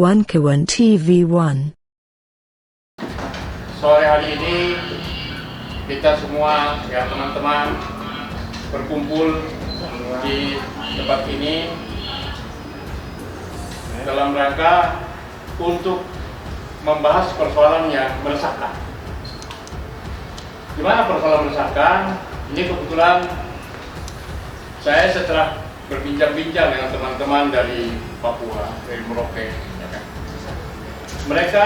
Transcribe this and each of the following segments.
One TV1. Sore hari ini kita semua ya teman-teman berkumpul di tempat ini dalam rangka untuk membahas persoalan yang meresahkan. Di mana persoalan meresahkan? Ini kebetulan saya setelah berbincang-bincang dengan teman-teman dari Papua, dari Merauke, ya kan? Mereka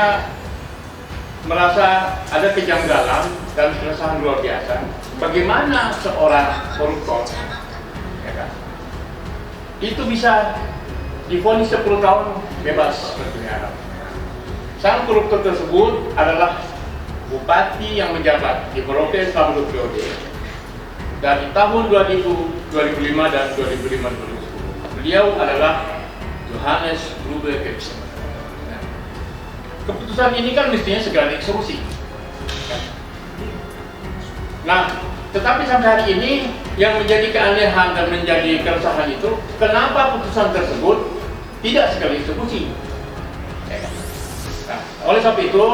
merasa ada kejanggalan dan keresahan luar biasa. Bagaimana seorang koruptor, ya kan, itu bisa divonis 10 tahun bebas berkeliaran. Sang koruptor tersebut adalah bupati yang menjabat di Merauke selama 2 periode dari tahun 2005 dan 2005-2010. Beliau adalah Johannes Rube Gibson. Keputusan ini kan mestinya segera dieksekusi. Nah, tetapi sampai hari ini yang menjadi keanehan dan menjadi keresahan itu, kenapa putusan tersebut tidak segera dieksekusi? Nah, oleh sebab itu,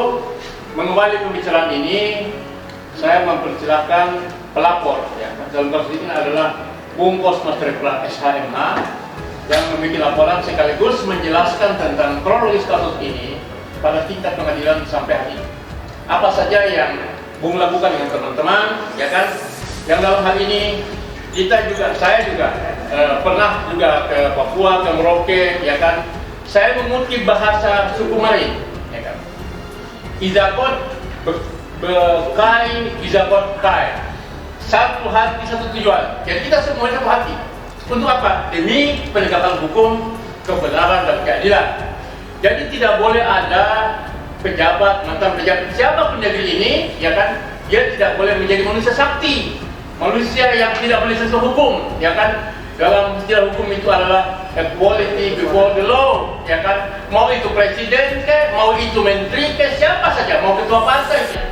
mengawali pembicaraan ini, saya mempersilahkan pelapor, ya, dalam kasus ini adalah Bung Kosmas Trepla SHMH yang memiliki laporan sekaligus menjelaskan tentang kronologis kasus ini pada tingkat pengadilan sampai hari ini. Apa saja yang Bung lakukan dengan teman-teman, ya kan? Yang dalam hal ini saya juga pernah juga ke Papua, ke Merauke, ya kan? Saya mengutip bahasa suku Mari, ya kan? Izakot bekai, izakot kai. Satu hati, satu tujuan. Jadi kita semuanya satu hati. Untuk apa? Demi penegakan hukum, kebenaran dan keadilan. Jadi tidak boleh ada pejabat, mantan pejabat, siapapun negeri ini, ya kan, dia tidak boleh menjadi manusia sakti, manusia yang tidak boleh sentuh hukum, ya kan. Dalam istilah hukum itu adalah equality before the law, ya kan. Mau itu presiden ke, mau itu menteri ke, siapa saja, mau ketua partai ke.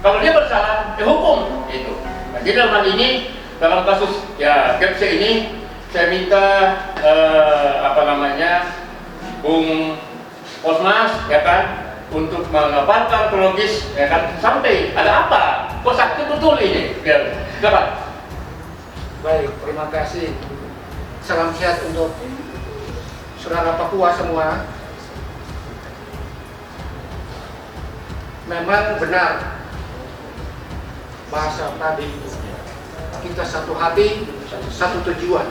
Kalau dia bersalah, hukum itu. Nah, jadi dalam hal ini, dalam kasus ya KPC ini, saya minta Bung Kosmas, ya kan, untuk mengabarkan kronologis, ya kan, sampai ada apa? Kok sakit betul ini? Biar silakan. Baik, terima kasih. Salam sehat untuk saudara Papua semua. Memang benar bahasa tadi, kita satu hati, satu tujuan.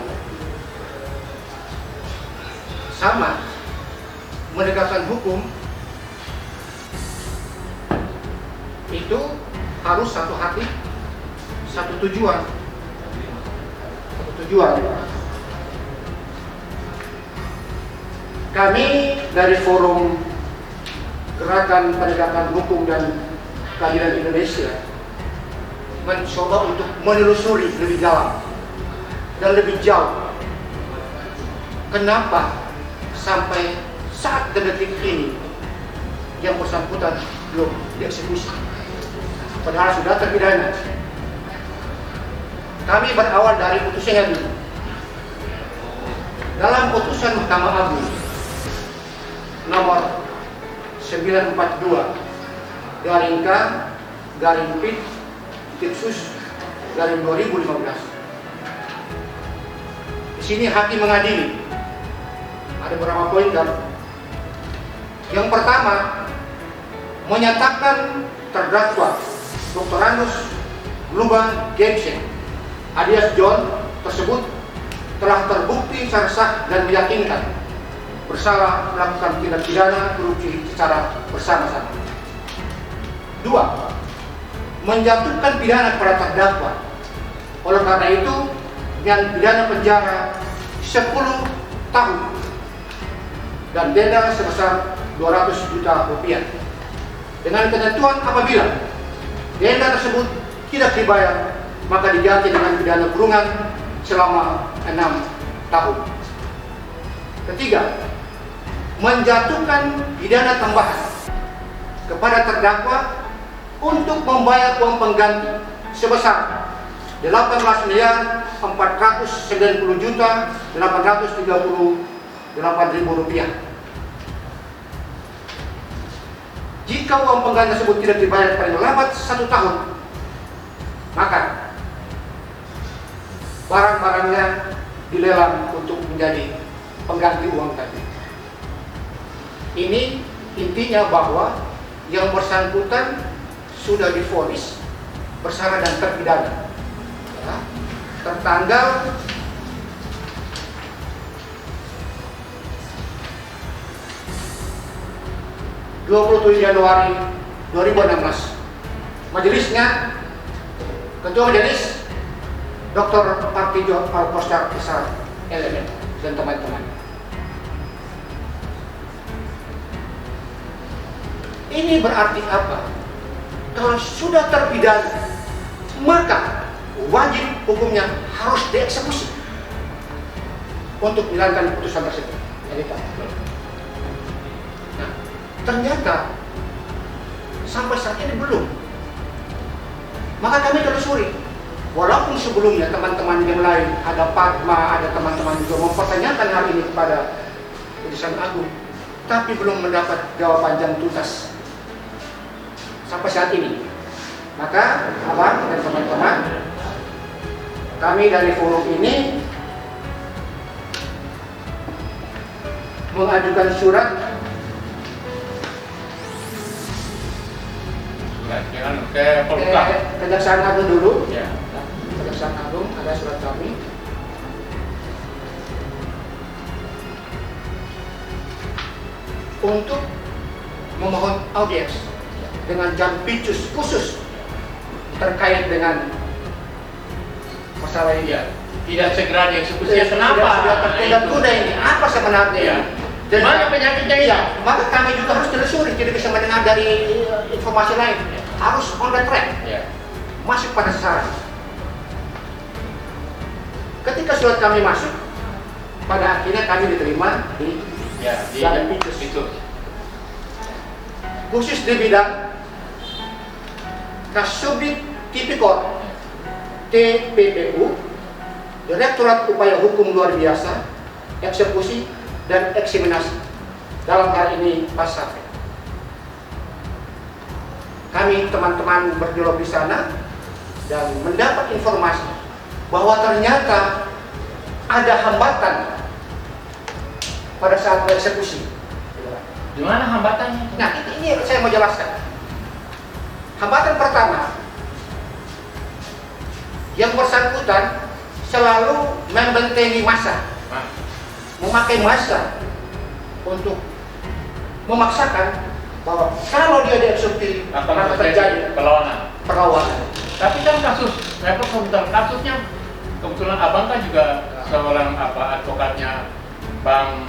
Sama, menegakkan hukum itu harus satu hati, satu tujuan. Satu tujuan. Kami dari Forum Gerakan Penegakan Hukum dan Keadilan Indonesia mencoba untuk menelusuri lebih dalam dan lebih jauh. Kenapa sampai saat detik ini yang bersangkutan belum dieksekusi, padahal sudah terpidana? Kami berawal dari putusan ini. Dalam putusan Mahkamah Agung nomor 942 garing K garing Pit Tipsus garing 2015. Di sini hakim mengadili ada beberapa poin kan. Yang pertama, menyatakan terdakwa Dr. Anus Luba Gibson alias John tersebut telah terbukti secara sah dan meyakinkan bersalah melakukan tindak pidana korupsi secara bersama-sama. 2. Menjatuhkan pidana kepada terdakwa. Oleh karena itu, dengan pidana penjara 10 tahun dan denda sebesar 200 juta rupiah. Dengan ketentuan apabila denda tersebut tidak dibayar, maka diganti dengan pidana kurungan selama 6 tahun. Ketiga, menjatuhkan pidana tambahan kepada terdakwa untuk membayar uang pengganti sebesar 18.490.838.000 rupiah. Jika uang pengganti tersebut tidak dibayar paling lambat 1 tahun, maka barang-barangnya dilelang untuk menjadi pengganti uang tadi. Ini intinya bahwa yang bersangkutan sudah divonis bersalah dan terpidana, ya, tertanggal 27 Januari 2016. Majelisnya, Ketua Majelis Dr. Partijo Alpostar Isar Elemen dan teman-teman. Ini berarti apa? Kalau sudah terpidana, maka wajib hukumnya harus dieksekusi untuk menjalankan putusan tersebut. Nah, ternyata sampai saat ini belum. Maka kami telusuri, walaupun sebelumnya teman-teman yang lain, ada Padma, ada teman-teman juga mempertanyakan hal ini kepada Kejaksaan Agung, tapi belum mendapat jawaban yang tuntas sampai saat ini. Maka abang dan teman-teman, kami dari forum ini mengajukan surat ke Kejaksaan Agung dulu. Ya. Kejaksaan Agung ada surat kami. Untuk memohon audiens dengan jam picus khusus terkait dengan masalah ini. Ya. Tidak segera dieksekusi. Kenapa? Sudah tertunda-tunda ini. Apa sebenarnya? Ya. Dan mana penyakitnya ini? Ya, maka kami juga harus telusuri, tidak bisa mendengar dari informasi lain. Harus on the track, Ya. masuk pada sasaran. Ketika surat kami masuk, pada akhirnya kami diterima di Jalan Picus. Khusus di bidang Kasubdit Tipikor TPPU, Direktorat Upaya Hukum Luar Biasa, Eksekusi dan Eksaminasi, dalam hal ini pasar. Kami teman-teman berdialog di sana dan mendapat informasi bahwa ternyata ada hambatan pada saat eksekusi. Di mana hambatannya? Nah, ini saya mau jelaskan. Hambatan pertama, yang bersangkutan selalu membentengi massa, memakai massa untuk memaksakan bahwa kalau dia dieksekusi akan terjadi perlawanan. Tapi kan kasusnya kebetulan abang kan juga seorang advokatnya Bang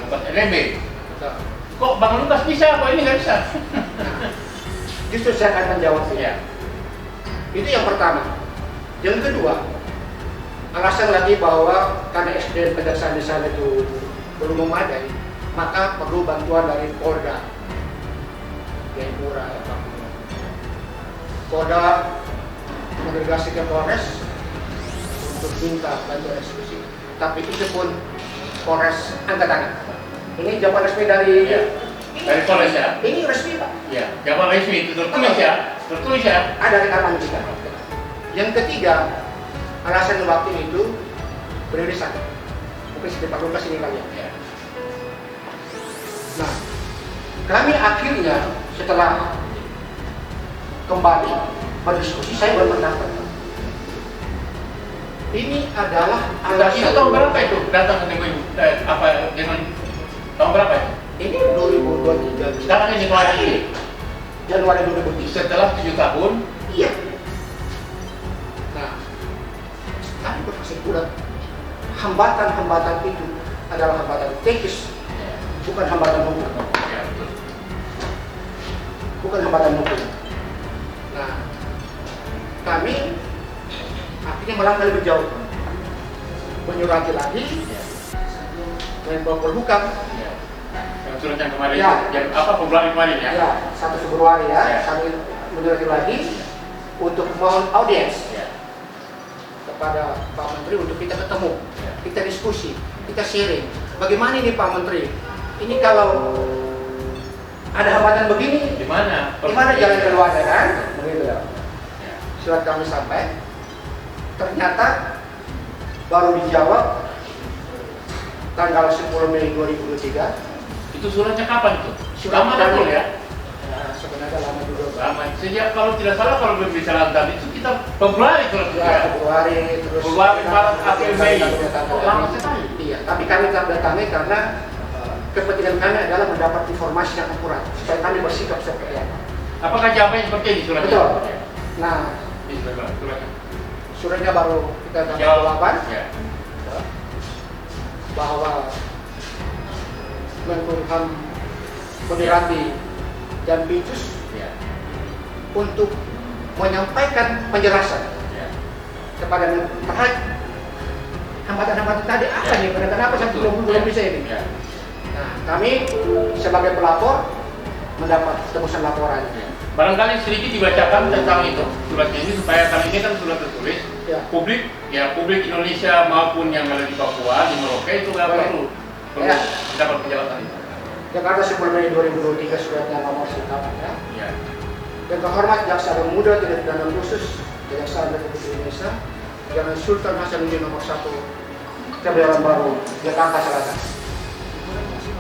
Lukas LMB. Kok Bang Lukas bisa, kok ini nggak bisa? Justru saya akan menjawabnya. Ya. Itu yang pertama. Yang kedua, alasan lagi bahwa karena SDM kejaksaan di sana itu belum memadai, maka perlu bantuan dari Polda. Jayapura, Polda mendelegasi ke Polres untuk minta bantuan eksekusi. Tapi itu pun Polres angkat tangan. Ini jawaban resmi dari dari Polres ya? Ini resmi Pak. Ya, jawaban resmi itu tertulis ya? Tertulis ya? Ada rekaman juga. Yang ketiga, alasan waktu itu beririsan. Mungkin seperti Pak Lukas ini kali ya. Nah, kami akhirnya setelah kembali berdiskusi, saya berpendapat ini adalah Itu tahun berapa itu datang ke dengan tahun berapa itu? Ini 2023. Sekarang ini Januari 2023. Setelah 7 tahun. Iya. Nah, kami berkesimpulan hambatan-hambatan itu adalah hambatan teknis, bukan hambatan hukum. Bukan hambatan hukum. Nah, kami akhirnya melangkah lebih jauh, menyurati lagi Menko Polhukam. Yang surat yang kemarin, Ya. yang Februari kemarin ya? Ya, 1 Februari ya. Ya. Kami menyurati lagi untuk mohon audiens Ya. kepada Pak Menteri untuk kita ketemu, Ya. kita diskusi, kita sharing. Bagaimana ini Pak Menteri? Ini kalau ada hambatan begini, Di mana mana? Di mana jalan keluarnya kan? Begitu ya. Surat kami sampai, ternyata baru dijawab tanggal 10 Mei 2023. Itu suratnya kapan itu? Surat Lama betul ya? Sebenarnya lama juga. Lama. Sejak kalau tidak salah kalau berbicara tadi itu kita Februari terus Ya, Februari, terus Februari, Maret, April, Mei. Oh, Lama sekali. Iya, tapi kami tanda tangan karena kepentingan kami adalah mendapat informasi yang akurat supaya kami bersikap seperti apa. Apakah jawabannya seperti ini suratnya? Betul. Nah, Ini suratnya. suratnya baru kita dapat Jawab. jawaban Ya. bahwa Menkumham Moderati dan Picus Ya. untuk menyampaikan penjelasan Ya. kepada terkait hambatan-hambatan tadi apa Ya. nih, kenapa saya belum bisa ini. Ya. Nah, kami sebagai pelapor mendapat tebusan laporan. Ya. Barangkali sedikit dibacakan tentang itu surat ini supaya kali ini kan surat tertulis Ya. publik Indonesia maupun yang ada di Papua di Merauke itu nggak Boleh. perlu Ya. dapat penjelasan itu. Jakarta 10 Mei 2023 suratnya nomor sikap ya. Ya. Yang terhormat Jaksa Agung Muda Tindak Pidana Khusus Kejaksaan Republik Indonesia Jalan Sultan Hasanuddin nomor 1 Kebayoran Baru Jakarta Selatan.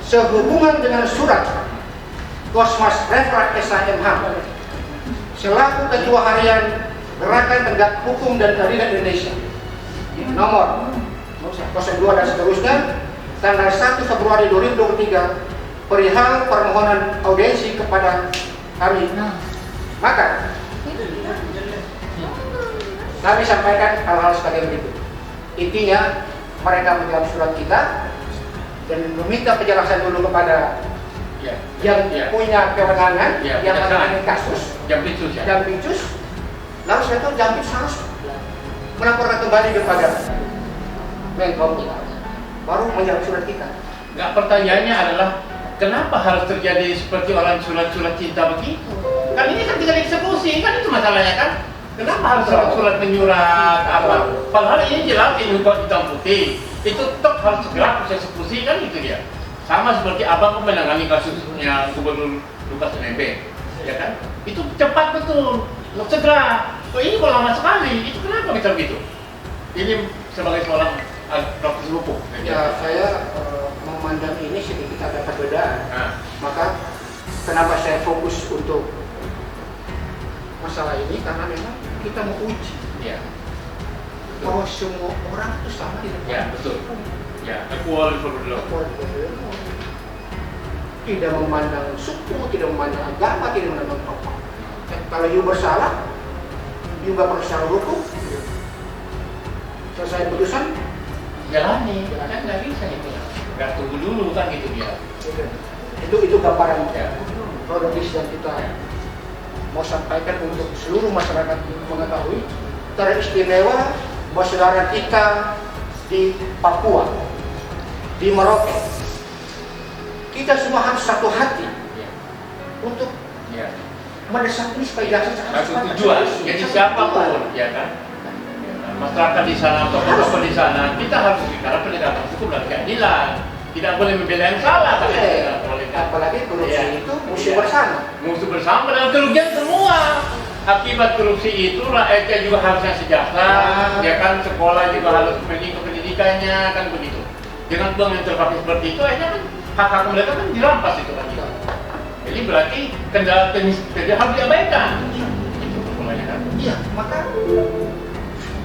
Sehubungan dengan surat Kosmas Refrat SHMH selaku Ketua Harian Gerakan Tegak Hukum dan Keadilan Indonesia nomor 02 dan seterusnya tanggal 1 Februari 2023 perihal permohonan audiensi kepada kami. Maka kami sampaikan hal-hal sebagai berikut. Intinya mereka menjawab surat kita dan meminta penjelasan dulu kepada Ya. yang Ya. punya kewenangan, Ya, yang kejaksaan. menangani kasus, Jam Picus ya. dan Picus. Lalu setelah itu Jampit harus melaporkan kembali kepada Menkom, baru menjawab surat kita. Nggak, pertanyaannya adalah kenapa harus terjadi seperti orang surat-surat cinta begitu? Kan ini kan tinggal eksekusi, kan itu masalahnya kan? Kenapa harus surat-surat menyurat apa? Padahal ini jelas ini kok hitam putih. Itu tetap harus segera proses eksekusi kan itu dia. Sama seperti abang menangani kasusnya Gubernur Lukas NMB, ya kan? Itu cepat betul, segera. Oh, ini kok lama sekali, itu kenapa bisa begitu? Ini sebagai seorang praktisi hukum. Ya, saya memandang ini sedikit ada perbedaan. Nah, Maka kenapa saya fokus untuk masalah ini karena memang kita mau uji ya, bahwa semua orang itu sama di depan ya betul. Ya, equal for the law. tidak memandang suku, tidak memandang agama, tidak memandang tokoh. Kalau you bersalah, you nggak perlu secara hukum. Selesai putusan, Jalani, kan nggak bisa itu. Nggak tunggu dulu kan gitu dia. itu gambaran Ya. kronologis yang kita mau sampaikan untuk seluruh masyarakat mengetahui. Teristimewa bahwa saudara kita di Papua, di Merauke, kita semua harus satu hati Ya. untuk Ya. mendesak ini supaya jaksa Satu tujuan. Jadi siapapun, ya kan? Masyarakat di sana, tokoh-tokoh di sana, kita harus bicara penegakan hukum dan keadilan. Tidak boleh membela yang salah. Apalagi korupsi Ya. itu musuh bersama. Musuh bersama dan kerugian semua. Akibat korupsi itu rakyatnya juga harusnya sejahtera, ya kan, sekolah juga harus memiliki pendidikannya, kan begitu. Dengan uang yang terpakai seperti itu, akhirnya kan hak-hak mereka kan dirampas itu kan. Jadi berarti kendala teknis kerja harus diabaikan. Itu persoalannya kan. Iya, maka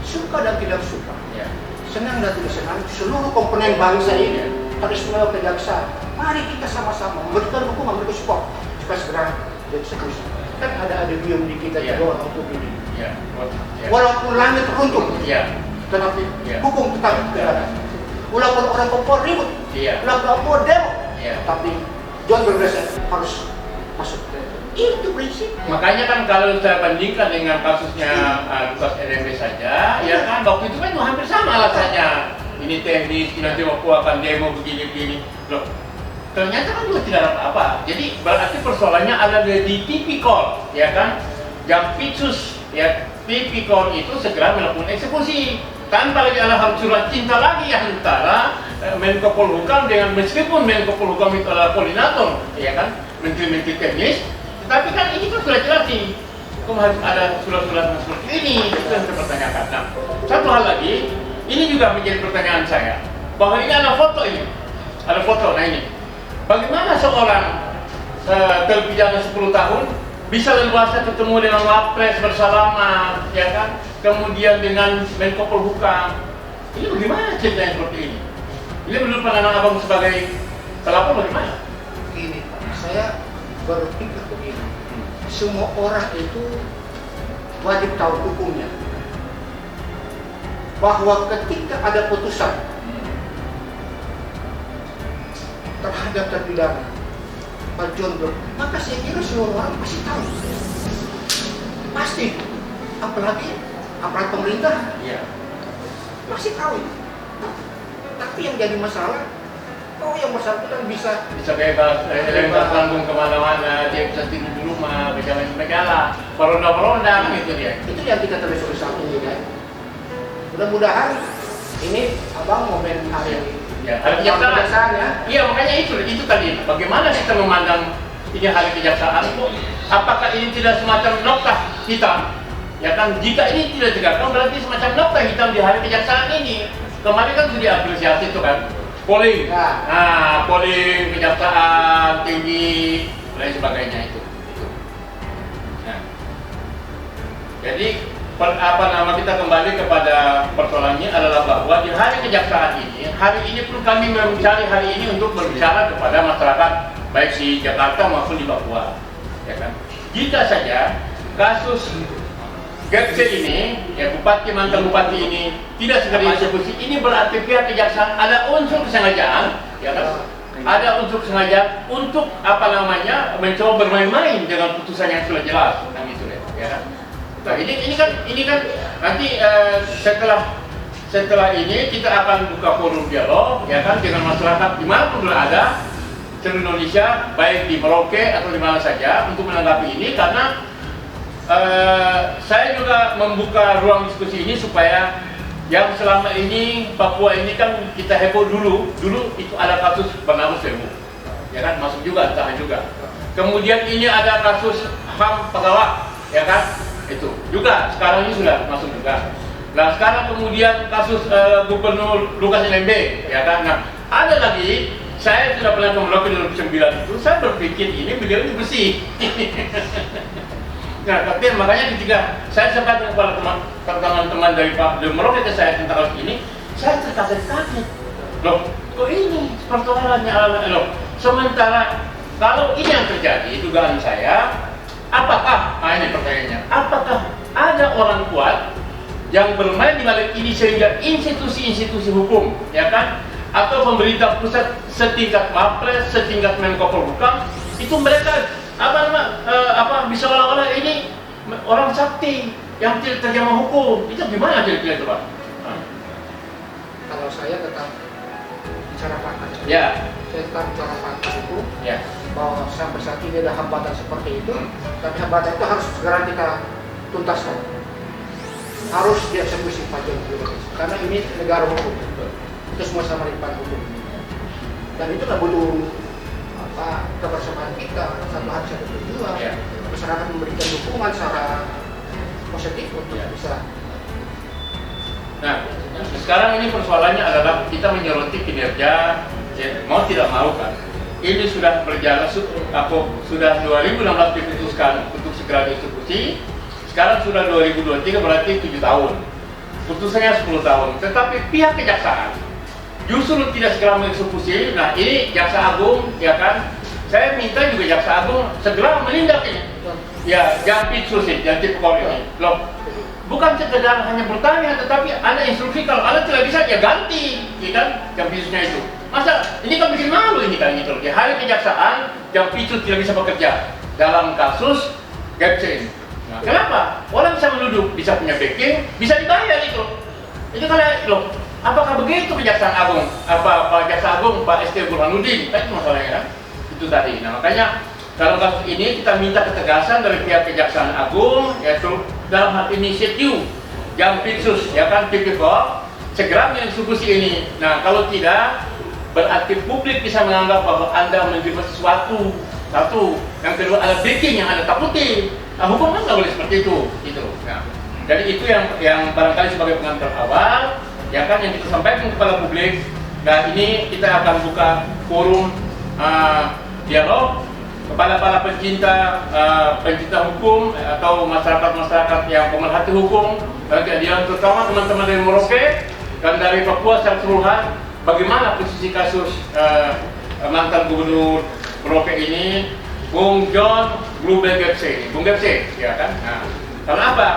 suka dan tidak suka, Ya. senang dan tidak senang, seluruh komponen bangsa ini teristimewa kejaksaan. Mari kita sama-sama memberikan dukungan, memberikan support supaya segera dieksekusi. Kan ada adibium di kita Ya. juga hukum ini. Ya. Ya. Walaupun langit runtuh, Ya. tetapi Ya. hukum tetap tegak. Walaupun orang Papua ribut, Iya. walaupun Papua demo, Iya. tapi John Bergeser harus masuk. Itu prinsip. Makanya kan kalau saya bandingkan dengan kasusnya Lukas NMB saja, ya kan waktu itu kan hampir sama alasannya. Ini teknis, nanti Papua akan demo begini-begini. Loh, ternyata kan juga tidak ada apa-apa. Jadi berarti persoalannya ada di tipikor, ya kan? Jampitsus, ya tipikor itu segera melakukan eksekusi. Tanpa lagi ada hal surat cinta lagi antara Menko Polhukam dengan meskipun Menko Polhukam itu adalah koordinator, ya kan? Menteri-menteri teknis. Tetapi kan ini kan sudah jelas nih, kok harus ada surat-surat seperti ini, itu yang saya pertanyakan. Nah, satu hal lagi, ini juga menjadi pertanyaan saya, bahwa ini ada foto ini, ada foto. Nah ini, bagaimana seorang terpidana 10 tahun bisa leluasa ketemu dengan Wapres bersalaman, ya kan? Kemudian dengan Menko Polhukam. Ini bagaimana ceritanya seperti ini? Ini menurut pandangan abang sebagai pelapor bagaimana? Ini saya berpikir begini, semua orang itu wajib tahu hukumnya, bahwa ketika ada putusan terhadap terpidana Pak John Doe, maka saya kira semua orang pasti tahu, pasti, apalagi aparat pemerintah, Iya. pasti tahu. Tapi yang jadi masalah, yang bersangkutan bisa bebas langsung kemana-mana, dia bisa tidur di rumah, bisa main segala, peronda-peronda, kan itu dia. Itu yang kita terus saat ini kan. Mudah-mudahan ini abang momen hari Ya, hari kejaksaan ya. Iya, makanya itu tadi. Bagaimana kita memandang ini hari kejaksaan? Apakah ini tidak semacam noktah hitam? Ya kan, jika ini tidak tegakkan berarti semacam noktah hitam di hari kejaksaan ini. Kemarin kan sudah diapresiasi itu kan, polling, nah polling kejaksaan tinggi dan sebagainya itu. Nah, jadi kita kembali kepada persoalannya adalah bahwa di hari kejaksaan ini, hari ini pun kami mencari hari ini untuk berbicara kepada masyarakat baik di Jakarta maupun di Papua, ya kan. Jika saja kasus Getse ini, ya bupati mantan bupati ini tidak segera dieksekusi, ini berarti pihak kejaksaan ada unsur kesengajaan, ya kan? Ada unsur kesengajaan untuk mencoba bermain-main dengan putusan yang sudah jelas, kan itu ya kan? Nah, ini kan nanti setelah ini kita akan buka forum dialog, ya kan, dengan masyarakat dimanapun berada seluruh Indonesia, baik di Merauke atau di mana saja untuk menanggapi ini karena saya juga membuka ruang diskusi ini supaya yang selama ini Papua ini kan kita heboh dulu itu ada kasus bernama Sewu, ya kan, masuk juga, tahan juga. Kemudian ini ada kasus HAM Pegawai, ya kan, itu juga sekarang ini sudah masuk juga. Nah sekarang kemudian kasus Gubernur Lukas NMB, ya kan. Nah ada lagi, saya sudah pernah ke Merauke 2009 itu, saya berpikir ini beliau ini bersih. Nah, tapi makanya ketika saya sempat kepada teman-teman dari Pak Merauke ke saya tentang kasus ini, saya terkaget-kaget. Loh, kok ini persoalannya loh. Sementara kalau ini yang terjadi, dugaan saya, apakah, ini pertanyaannya, apakah ada orang kuat yang bermain di balik ini sehingga institusi-institusi hukum, ya kan, atau pemerintah pusat setingkat Wapres, setingkat Menko Polhukam, itu mereka bisa olah-olah ini orang sakti yang tidak terjemah hukum, itu gimana kira-kira itu Pak? Kalau saya tetap bicara fakta, ya, saya tetap bicara fakta itu, ya, bahwa sampai saat ini ada hambatan seperti itu, tapi hambatan itu harus segera kita tuntaskan, harus dieksekusi Pak Jokowi, karena ini negara hukum, itu semua sama di depan hukum, dan itu nggak butuh kebersamaan kita, satu hati satu tujuan, masyarakat memberikan dukungan secara positif untuk bisa. Nah, sekarang ini persoalannya adalah kita menyoroti kinerja, ya, mau tidak mau kan. Ini sudah berjalan, sudah 2016 diputuskan untuk segera dieksekusi. Sekarang sudah 2023 berarti 7 tahun. Putusannya 10 tahun. Tetapi pihak kejaksaan justru tidak segera mengeksekusi. Nah ini Jaksa Agung, ya kan, saya minta juga Jaksa Agung segera menindak ini. Ya, jangan pitsusin, jangan tipikor ini. Loh, bukan sekedar hanya bertanya, tetapi ada instruksi kalau Anda tidak bisa, ya ganti, ya kan, jam pitsusnya itu. Masa, ini kan bikin malu ini kan gitu. Di hari kejaksaan, jam pitsus tidak bisa bekerja dalam kasus Getse ini. Nah, kenapa? Orang bisa menuduh, bisa punya backing, bisa dibayar itu. Itu kayak, loh, apakah begitu Kejaksaan Agung? Pak Jaksa Agung, Pak ST Burhanuddin, kan itu masalahnya kan? Itu tadi. Nah makanya dalam kasus ini kita minta ketegasan dari pihak Kejaksaan Agung, yaitu dalam hal ini CTU, Jampitsus, ya kan, Tipikor, segera mengeksekusi ini. Nah kalau tidak, berarti publik bisa menganggap bahwa Anda menerima sesuatu Satu, yang kedua ada backing, yang ada takuti. Nah, hukum kan nggak boleh seperti itu, gitu. Nah, jadi itu yang barangkali sebagai pengantar awal, ya kan, yang kita sampaikan kepada publik. Dan ini kita akan buka forum dialog kepada para pencinta hukum atau masyarakat yang pemerhati hukum, dan keadilan, terutama teman-teman dari Merauke dan dari Papua secara keseluruhan. Bagaimana posisi kasus mantan gubernur Merauke ini, Bung John Bluebell Gepse, Bung Gepse, ya kan? Nah, karena apa?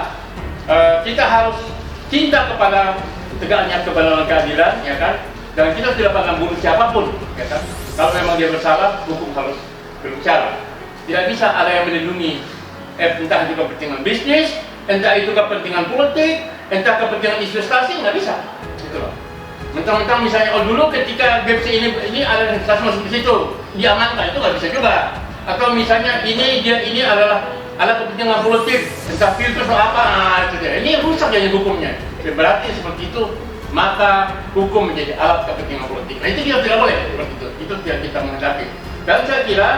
Kita harus cinta kepada tegaknya kebenaran keadilan, ya kan? Dan kita tidak pernah membunuh siapapun, ya kan? Kalau memang dia bersalah, hukum harus berbicara. Tidak bisa ada yang melindungi, entah itu kepentingan bisnis, entah itu kepentingan politik, entah kepentingan investasi, nggak bisa. Gitu loh. Mentang-mentang misalnya, dulu ketika Gepse ini ada investasi masuk di situ, diamankan, itu nggak bisa juga. Atau misalnya ini adalah kepentingan politik, entah filter atau apa, itu dia. Ini rusak jadi hukumnya. Berarti seperti itu, maka hukum menjadi alat kepentingan politik. Nah, itu kita tidak boleh seperti itu. Itu tidak kita menghadapi. Dan saya kira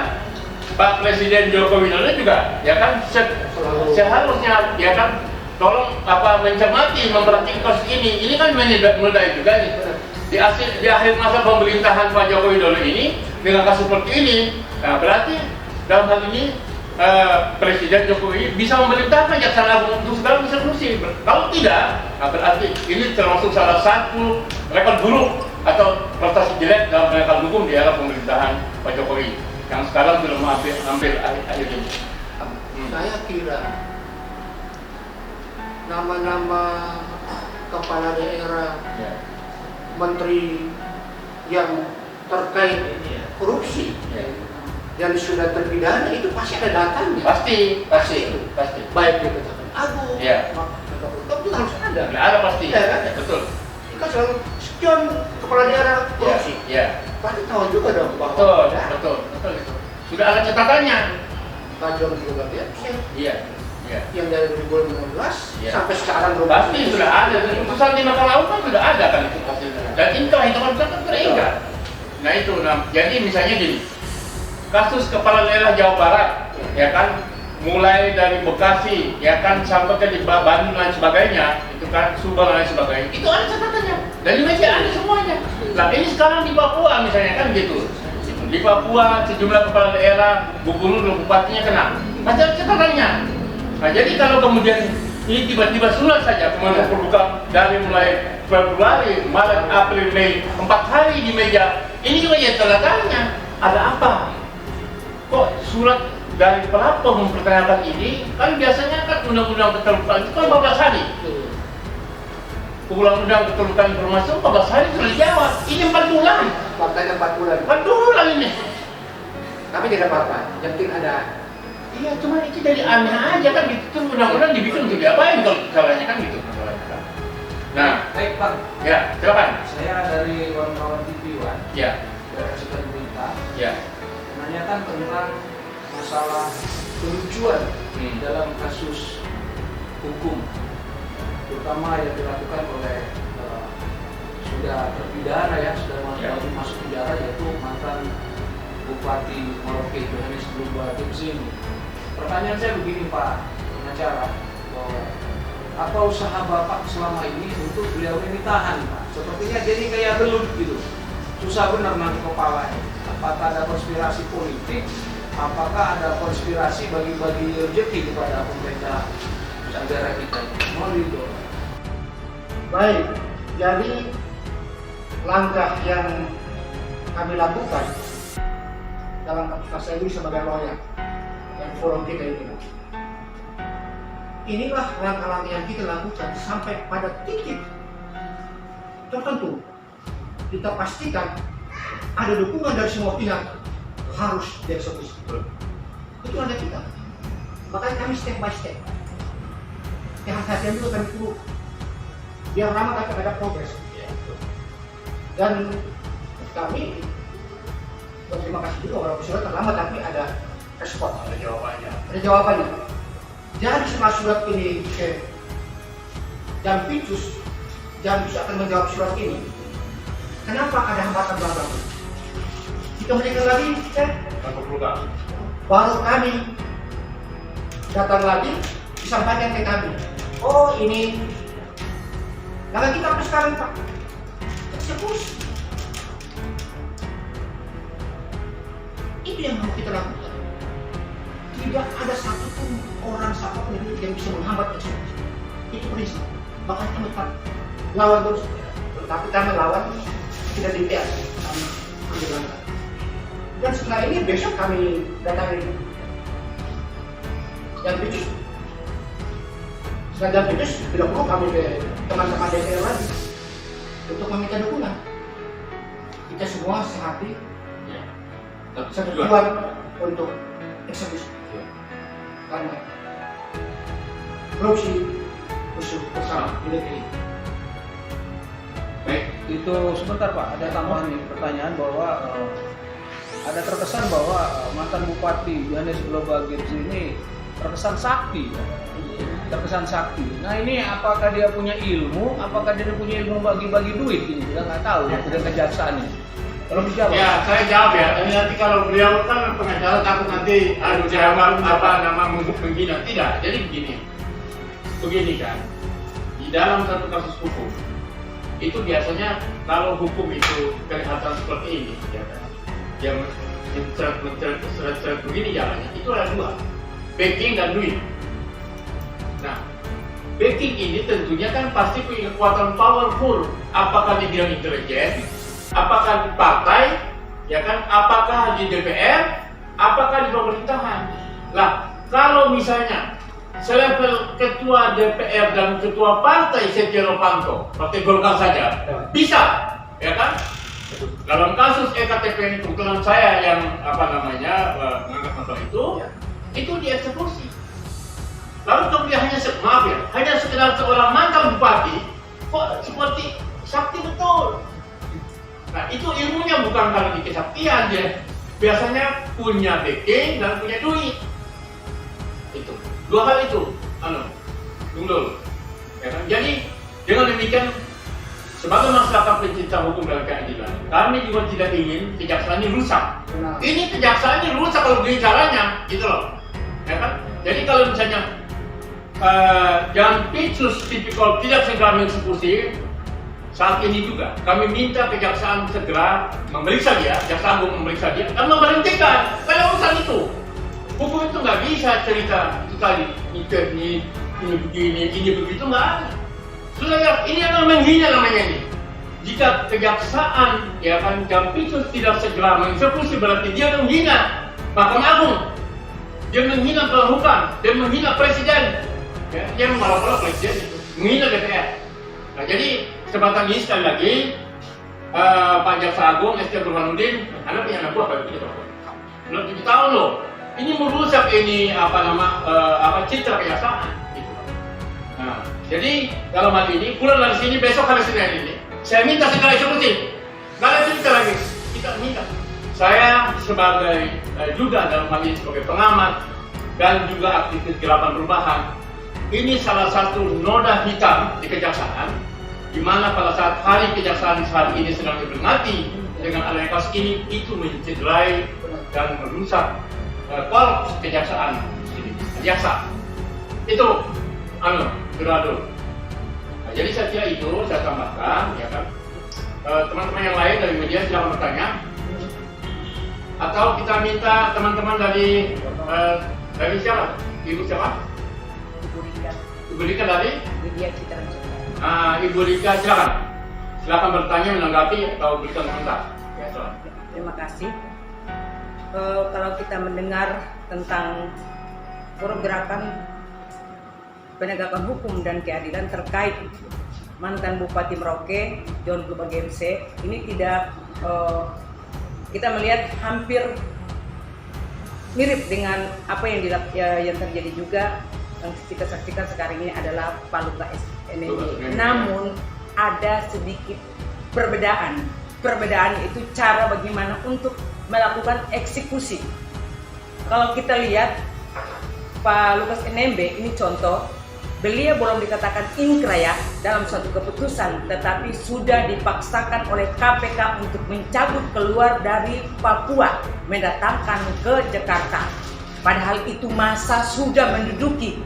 Pak Presiden Joko Widodo juga, ya kan, seharusnya, ya kan, tolong mencermati, memperhatikan kasus ini. Ini kan menodai juga nih. Di akhir masa pemerintahan Pak Joko Widodo ini dengan kasus seperti ini, nah, berarti dalam hal ini Presiden Jokowi bisa memerintahkan Jaksa Agung untuk segala solusi. Kalau tidak, nah berarti ini termasuk salah satu rekor buruk atau prestasi jelek dalam penegakan hukum di era pemerintahan Pak Jokowi yang sekarang sudah hampir akhir ini. Saya kira nama-nama kepala daerah, menteri yang terkait korupsi dan sudah terpidana itu pasti ada datanya. Pasti. Baik di Kejaksaan Agung, itu harus ada. Ada pasti. Ya, kan? Betul. Kita selalu sekian kepala daerah korupsi. Ya. Pasti tahu juga dong bahwa betul. Sudah ada catatannya. Pak John juga Iya. Yang dari 2016 sampai sekarang belum pasti sudah ada. Putusan di Mahkamah Agung kan sudah ada kan itu hasilnya. Dan inkrah hitungan kan teringat. Nah itu, jadi misalnya gini, kasus kepala daerah Jawa Barat, ya kan, mulai dari Bekasi, ya kan, sampai ke Bandung dan sebagainya, itu kan, Subang dan sebagainya, itu ada catatannya. Dan di meja ada semuanya. Nah ini sekarang di Papua misalnya kan gitu. Di Papua sejumlah kepala daerah, gubernur dan bupatinya kena. Masih ada catatannya. Nah jadi kalau kemudian ini tiba-tiba surat saja kemudian terbuka dari mulai Februari, Maret, April, Mei, 4 hari di meja, ini juga ya tanda tanya, ada apa? Kok surat dari pelapor mempertanyakan ini? Kan biasanya kan undang-undang keterbukaan itu kan 14 hari. Undang-undang keterbukaan informasi 14 hari sudah dijawab. Ini 4 bulan. Faktanya 4 bulan. 4 bulan ini. Tapi tidak apa-apa, yang penting ada. Iya, cuma itu jadi aneh aja kan gitu. Terus undang-undang dibikin untuk diapain kalau salahnya kan gitu. Nah, baik Bang. Ya, silakan. Saya dari kawan-kawan TV One. Ya. Dari Sudah Berita. Ya. Menanyakan tentang masalah kelucuan dalam kasus hukum, terutama yang dilakukan oleh sudah terpidana ya, sudah masuk penjara, yaitu mantan Bupati Merauke Johannes Bluebell Gepse. Pertanyaan saya begini Pak pengacara, apa usaha Bapak selama ini untuk beliau ini tahan Pak? Sepertinya jadi kayak belut gitu, susah benar nanti kepalanya. Apakah ada konspirasi politik? Apakah ada konspirasi bagi-bagi rezeki kepada pemerintah negara kita? Mohon itu. Baik, jadi langkah yang kami lakukan dalam kapasitas saya ini sebagai lawyer yang forum kita ini, inilah langkah-langkah yang kita lakukan sampai pada titik tertentu kita pastikan ada dukungan dari semua pihak harus dieksekusi. Itu ada kita. Makanya kami step by step. Kehati-hatian juga kami perlu. Biar lama tapi ada progres. Dan kami berterima kasih juga walaupun sudah terlambat tapi ada respon. Ada jawabannya. Jadi setelah surat ini dan Pinsus akan menjawab surat ini. Kenapa ada hambatan belakang? Kita meninggal lagi, baru kami datang lagi disampaikan ke kami, oh ini karena kita sampai sekarang Pak eksekusi. Itu yang mau kita lakukan. Tidak ada satupun orang satupun yang bisa menghambat eksekusi. Itu prinsip. Bahkan kami lawan terus, tapi kami lawan tidak dibiarkan, kami ambil langkah. Dan setelah ini besok kami datangi yang Picus. Setelah Jan Picus, tidak perlu kami ke teman-teman DPR lagi untuk meminta dukungan. Kita semua sehati, satu tujuan untuk eksekusi. Karena korupsi musuh bersama di negeri. Baik, itu sebentar Pak, ada tambahan nih pertanyaan bahwa ada terkesan bahwa mantan Bupati Johannes Global Games ini terkesan sakti, ya? Terkesan sakti. Nah ini apakah dia punya ilmu? Apakah dia punya ilmu bagi-bagi duit? Ini kita nggak tahu dengan kejaksaan ini. Kalau dijawab. Ya, saya jawab ya. Tapi nanti kalau beliau kan pengacara takut nanti jawab apa nama menghina. Tidak. Jadi begini kan. Di dalam satu kasus hukum itu biasanya kalau hukum itu kelihatan seperti ini, ya kan? Yang menceret begini jalannya. Itu ada dua, backing dan duit. Nah, backing ini tentunya kan pasti punya kekuatan powerful. Apakah di bidang intelijen? Apakah di partai, ya kan? Apakah di DPR, apakah di pemerintahan? Lah, kalau misalnya selevel ketua DPR dan ketua partai Setia Novanto, partai Golkar saja, bisa, ya kan? Dalam kasus EKTP ini kebetulan saya yang mengangkat masalah itu dieksekusi. Lalu kemudian hanya sekedar seorang mantan bupati, kok seperti sakti betul. Nah itu ilmunya bukan karena di kesaktian dia, biasanya punya backing dan punya duit. Itu dua hal itu, tunggu. Ya kan? Jadi dengan demikian, sebagai masyarakat pencinta hukum dan keadilan, kami juga tidak ingin kejaksaan ini rusak. Benar. Ini kejaksaan ini rusak kalau begini caranya, gitu loh. Ya kan? Jadi kalau misalnya Jan Picus tipikal tidak segera mengeksekusi, saat ini juga kami minta kejaksaan segera memeriksa dia, jaksa agung memeriksa dia dan memberhentikan pada urusan itu. Hukum itu nggak bisa cerita itu tadi, ini begini, ini begitu, nggak ada. Sudah ya, ini adalah menghina namanya ini. Jika kejaksaan, ya kan, Jan Picus tidak segera mengeksekusi berarti dia menghina Mahkamah Agung, dia menghina Polhukam, dia menghina Presiden, ya, dia malah Presiden itu, menghina DPR. Nah jadi kesempatan ini sekali lagi Pak Jaksa Agung ST Burhanuddin, Anda punya anak buah bagi kita belum 7 tahun loh. Ini merusak ini citra kejaksaan. Gitu. Nah, jadi dalam hal ini pulang dari sini besok hari Senin ini, saya minta segera eksekusi. Nggak ada cerita lagi, kita minta. Saya sebagai juga dalam hal ini sebagai pengamat dan juga aktivis gerakan perubahan, ini salah satu noda hitam di kejaksaan, di mana pada saat hari kejaksaan saat ini sedang diperingati dengan adanya kasus ini, itu mencederai dan merusak kualitas kejaksaan ini. Jaksa itu beradu. Nah, jadi saya kira itu saya tambahkan, ya kan. Teman-teman yang lain dari media silakan bertanya, atau kita minta teman-teman dari siapa? Ibu siapa? Ibu Rika dari? Ibu Rika silakan bertanya, menanggapi atau berikan komentar. Ya, terima kasih. Kalau kita mendengar tentang gerakan penegakan hukum dan keadilan terkait mantan Bupati Merauke John Global Games, ini tidak kita melihat hampir mirip dengan apa yang terjadi juga yang kita saksikan sekarang ini adalah Pak Lukas NMB. Namun ada sedikit perbedaan. Perbedaan itu cara bagaimana untuk melakukan eksekusi. Kalau kita lihat Pak Lukas NMB ini contoh, beliau belum dikatakan inkrah ya dalam suatu keputusan, tetapi sudah dipaksakan oleh KPK untuk mencabut keluar dari Papua, mendatangkan ke Jakarta. Padahal itu masa sudah menduduki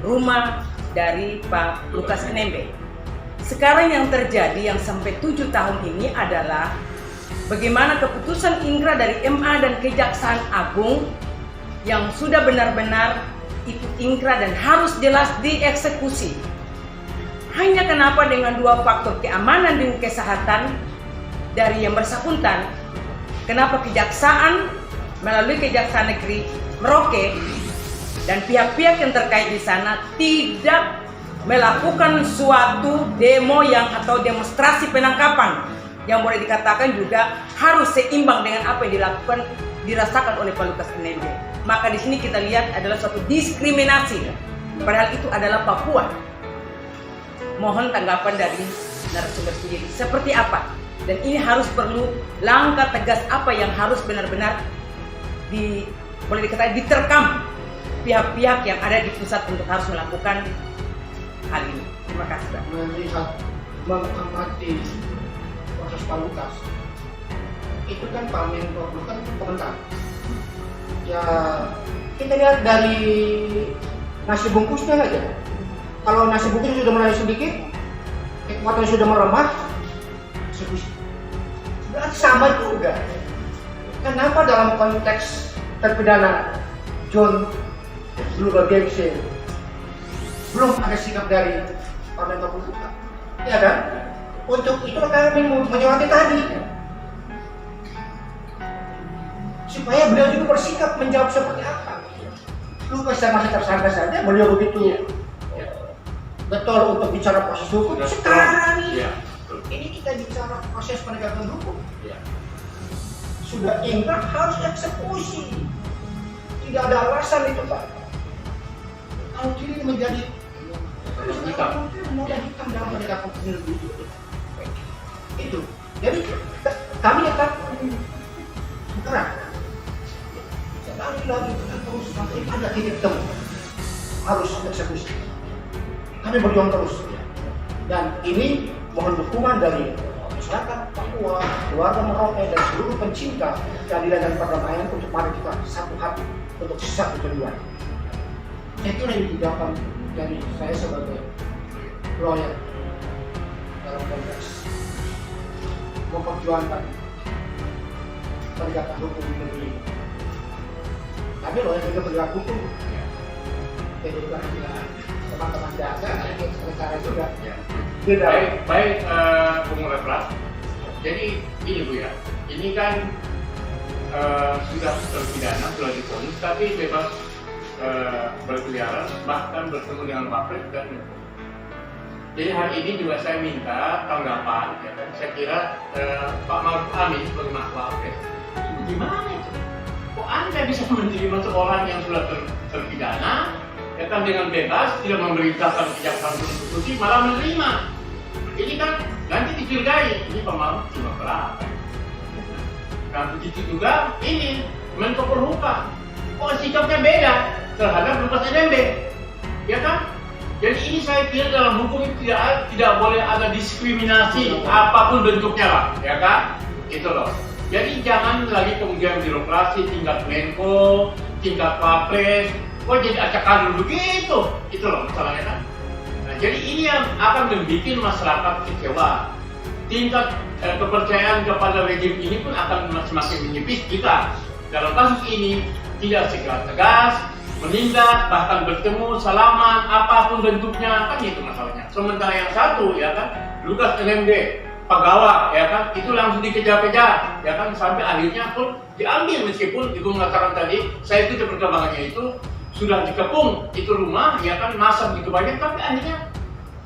rumah dari Pak Lukas NMB. Sekarang yang terjadi yang sampai 7 tahun ini adalah bagaimana keputusan ingkrah dari MA dan Kejaksaan Agung yang sudah benar-benar itu ingkrah dan harus jelas dieksekusi. Hanya kenapa dengan 2 faktor keamanan dan kesehatan dari yang bersangkutan, kenapa Kejaksaan melalui Kejaksaan Negeri Merauke dan pihak-pihak yang terkait di sana tidak melakukan suatu demo atau demonstrasi penangkapan yang boleh dikatakan juga harus seimbang dengan apa yang dirasakan oleh Pak Lukas NMB. Maka di sini kita lihat adalah suatu diskriminasi. Padahal itu adalah Papua. Mohon tanggapan dari narasumber sendiri. Seperti apa? Dan ini harus perlu langkah tegas apa yang harus benar-benar boleh dikatakan diterkam pihak-pihak yang ada di pusat untuk harus melakukan hal ini. Terima kasih, Pak. Melihat mengamati proses Pak Lukas, itu kan Pak Menko kan komentar. Ya kita lihat dari nasi bungkusnya aja. Kalau nasi bungkus sudah mulai sedikit, kekuatan sudah melemah, eksekusi. Berarti sama juga. Kenapa dalam konteks terpidana John Luba Gengse belum ada sikap dari Pak Menko Polhukam? Ya kan? Untuk itu kami menyurati tadi supaya beliau juga bersikap menjawab seperti apa. Lukas masih tersangka saja, beliau begitu betul untuk bicara proses hukum. Sekarang ini kita bicara proses penegakan hukum. Sudah ingkrah harus eksekusi. Tidak ada alasan itu, Pak. Kalau ini menjadi modal hitam dalam penegakan hukum itu. Jadi kami tetap bergerak. Sekali lagi kita terus sampai ada titik temu harus eksekusi. Kami berjuang terus. Dan ini mohon dukungan dari masyarakat Papua, keluarga Merauke dan seluruh pencinta keadilan dan perdamaian untuk mari kita satu hati untuk satu tujuan. Itu yang didapat dari saya sebagai lawyer dalam konteks memperjuangkan penegakan hukum di negeri. Tapi lawyer juga bergerak hukum. Jadi bukan teman-teman jaga, sementara juga. Baik, Bung Reflas. Jadi ini Bu ya, ini kan sudah terpidana, sudah difonis, tapi bebas berkeliaran, bahkan bertemu dengan Wapres dan Menko. Jadi hari ini juga saya minta tanggapan, ya kan? Saya kira Pak Maruf Amin sebagai Wapres, gimana itu? Kok Anda bisa menerima seorang yang sudah terpidana, ya kan, dengan bebas, tidak memerintahkan kejaksaan konstitusi, malah menerima? Ini kan nanti dicurigai, ini Pak Maruf cuma berapa? Nah begitu juga ini Menko Polhukam, kok sikapnya beda terhadap Lukas NMB, ya kan? Jadi ini saya kira dalam hukum itu tidak boleh ada diskriminasi apapun bentuknya lah, ya kan? Itu loh. Jadi jangan lagi kemudian birokrasi tingkat Menko, tingkat Wapres, kok jadi acak-adul begitu? Itu loh masalahnya kan? Nah jadi ini yang akan membuat masyarakat kecewa. Tingkat kepercayaan kepada rejim ini pun akan semakin menipis jika dalam kasus ini tidak segera tegas, menindak, bahkan bertemu, salaman, apapun bentuknya, kan itu masalahnya. Sementara yang satu, ya kan, Lukas NMB, pegawai, ya kan, itu langsung dikejar-kejar, ya kan, sampai akhirnya pun diambil meskipun Ibu mengatakan tadi, saya itu perkembangannya itu sudah dikepung itu rumah, ya kan, masa begitu banyak, tapi akhirnya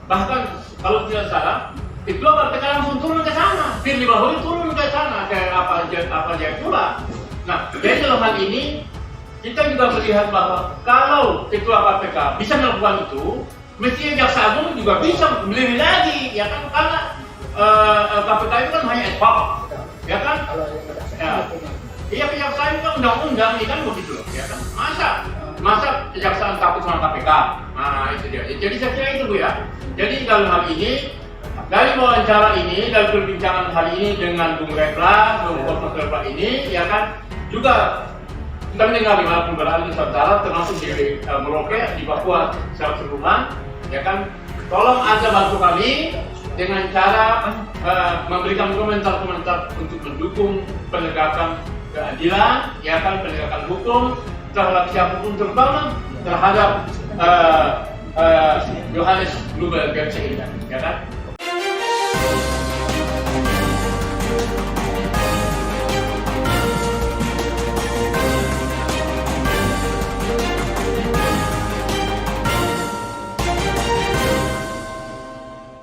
bahkan kalau tidak salah, itu KPK langsung turun ke sana, Firly Bahuri turun ke sana, kayak apa Jayapura. Nah, jadi dalam hal ini kita juga melihat bahwa kalau ketua KPK bisa melakukan itu, mestinya Jaksa Agung juga bisa lebih lagi, ya kan? Karena KPK itu kan hanya ad hoc, ya kan? Ya. Iya, kejaksaan itu kan undang-undang, ini kan begitu loh, ya kan? Masa kejaksaan takut sama KPK? Nah, itu dia. Jadi saya kira itu Bu ya. Jadi dalam hal ini, dari wawancara ini, dari perbincangan hari ini dengan Bung Reflas, Bung Reflas ini, ya kan, juga Kita mendengar dimanapun berada di Nusantara, termasuk di Merauke, di Papua secara keseluruhan, ya kan? Tolong Anda bantu kami dengan cara memberikan komentar-komentar untuk mendukung penegakan keadilan, ya kan, penegakan hukum terhadap siapapun, terutama terhadap Johannes Global Gapsa ini, ya kan?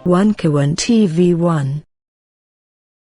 One Kawan TV 1